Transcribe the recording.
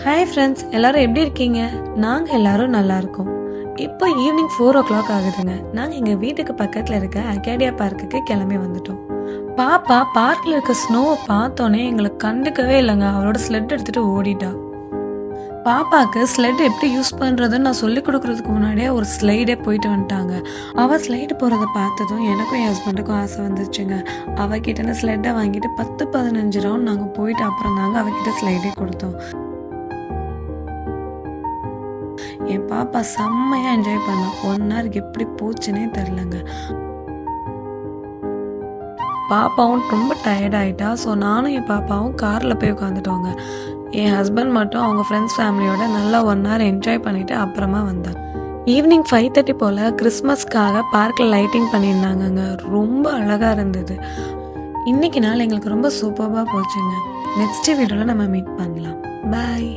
Hi friends, எல்லாரும் எப்படி இருக்கீங்க? நாங்கள் எல்லாரும் நல்லா இருக்கோம். இப்போ ஈவினிங் 4:00 ஆகுதுங்க. நாங்கள் எங்கள் வீட்டுக்கு பக்கத்தில் இருக்க அகாடியா பார்க்குக்கு கிளம்பி வந்துட்டோம். பாப்பா பார்க்கில் இருக்க ஸ்னோவை பார்த்தோன்னே எங்களை கண்டுக்கவே இல்லைங்க. அவளோட ஸ்லெட் எடுத்துகிட்டு ஓடிட்டா. பாப்பாவுக்கு ஸ்லெட் எப்படி யூஸ் பண்ணுறதுன்னு நான் சொல்லிக் கொடுக்குறதுக்கு முன்னாடியே ஒரு ஸ்லைடே போயிட்டு வந்துட்டாங்க. அவள் ஸ்லைடு போகிறத பார்த்ததும் எனக்கும் என் ஹஸ்பண்டுக்கும் ஆசை வந்துருச்சுங்க. அவகிட்ட ஸ்லெட்டை வாங்கிட்டு 10-15 ரவுண்ட் நாங்கள் போயிட்டு அப்புறம் தாங்க அவகிட்ட ஸ்லைடே கொடுத்தோம். என் பாப்பா செம்மையாக என்ஜாய் பண்ணோம். 1 hour எப்படி போச்சுன்னே தெரிலங்க. பாப்பாவும் ரொம்ப டயர்ட் ஆகிட்டா. ஸோ நானும் என் பாப்பாவும் காரில் போய் உட்காந்துட்டோங்க. என் ஹஸ்பண்ட் மட்டும் அவங்க ஃப்ரெண்ட்ஸ் ஃபேமிலியோட நல்லா 1 hour என்ஜாய் பண்ணிவிட்டு அப்புறமா வந்தார். ஈவினிங் 5:30 போல் கிறிஸ்மஸ்க்காக பார்க்கில் லைட்டிங் பண்ணியிருந்தாங்கங்க. ரொம்ப அழகாக இருந்தது. இன்றைக்கி நாள் எங்களுக்கு ரொம்ப சூப்பராக போச்சுங்க. நெக்ஸ்ட் வீடியோவில் நம்ம மீட் பண்ணலாம். பாய்.